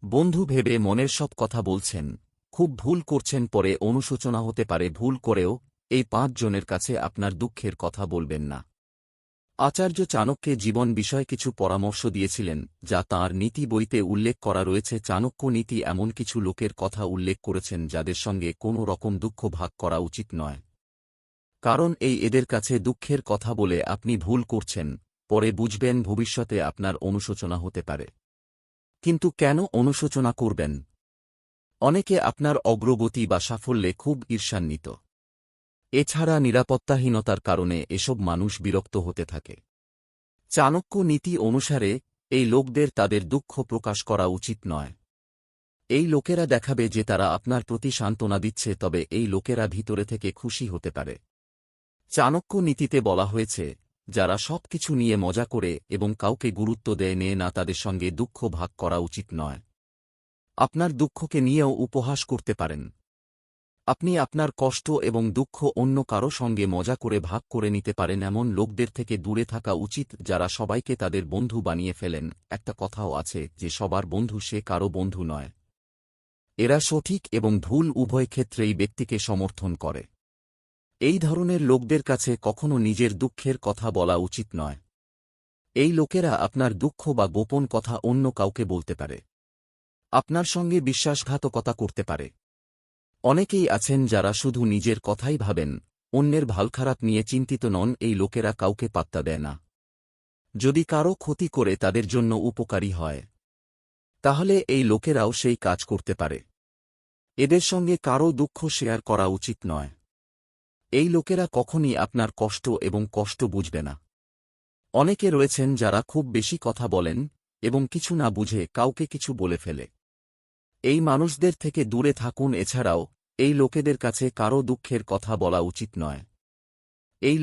বন্ধু ভেবে মনের সব কথা বলছেন, খুব ভুল করছেন, পরে অনুশোচনা হতে পারে। ভুল করেও এই ৫ জনের কাছে আপনার দুঃখের কথা বলবেন না। আচার্য চাণক্যে জীবন বিষয়ে কিছু পরামর্শ দিয়েছিলেন, যা তাঁর নীতি বইতে উল্লেখ করা রয়েছে। চাণক্য নীতি এমন কিছু লোকের কথা উল্লেখ করেছেন যাদের সঙ্গে কোনো রকম দুঃখ ভাগ করা উচিত নয়। কারণ এদের কাছে দুঃখের কথা বলে আপনি ভুল করছেন, পরে বুঝবেন ভবিষ্যতে আপনার অনুশোচনা হতে পারে। কিন্তু কেন অনুশোচনা করবেন? অনেকে আপনার অগ্রগতি বা সাফল্যে খুব ঈর্ষান্বিত। এছাড়া নিরাপত্তাহীনতার কারণে এসব মানুষ বিরক্ত হতে থাকে। চাণক্য নীতি অনুসারে এই লোকদের তাদের দুঃখ প্রকাশ করা উচিত নয়। এই লোকেরা দেখাবে যে তারা আপনার প্রতি সান্ত্বনা দিচ্ছে, তবে এই লোকেরা ভিতরে থেকে খুশি হতে পারে। চাণক্য নীতিতে বলা হয়েছে, যারা সবকিছু নিয়ে মজা করে এবং কাউকে গুরুত্ব দেয় না তাদের সঙ্গে দুঃখ ভাগ করা উচিত নয়। আপনার দুঃখকে নিয়েও উপহাস করতে পারেন। আপনি আপনার কষ্ট এবং দুঃখ অন্য কারো সঙ্গে মজা করে ভাগ করে নিতে পারেন। এমন লোকদের থেকে দূরে থাকা উচিত, যারা সবাইকে তাদের বন্ধু বানিয়ে ফেলেন। একটা কথাও আছে যে সবার বন্ধু সে কারো বন্ধু নয়। এরা সঠিক এবং ভুল উভয় ক্ষেত্রেই ব্যক্তিকে সমর্থন করে। এই ধরনের লোকদের কাছে কখনো নিজের দুঃখের কথা বলা উচিত নয়। এই লোকেরা আপনার দুঃখ বা গোপন কথা অন্য কাউকে বলতে পারে। আপনার সঙ্গে বিশ্বাসঘাতকতা করতে পারে। অনেকেই আছেন যারা শুধু নিজের কথাই ভাবেন, অন্যের ভালখারাপ নিয়ে চিন্তিত নন। এই লোকেরা কাউকে পাত্তা দেয় না। যদি কারো ক্ষতি করে তাদের জন্য উপকারী হয়, তাহলে এই লোকেরাও সেই কাজ করতে পারে। এদের সঙ্গে কারো দুঃখ শেয়ার করা উচিত নয়। এই লোকেরা কখনই আপনার কষ্ট এবং কষ্ট বুঝবে না। অনেকে রয়েছেন যারা খুব বেশি কথা বলেন এবং কিছু না বুঝে কাউকে কিছু বলে ফেলে। এই মানুষদের থেকে দূরে থাকুন। এছাড়াও এই লোকেদের কাছে কারো দুঃখের কথা বলা উচিত নয়। এই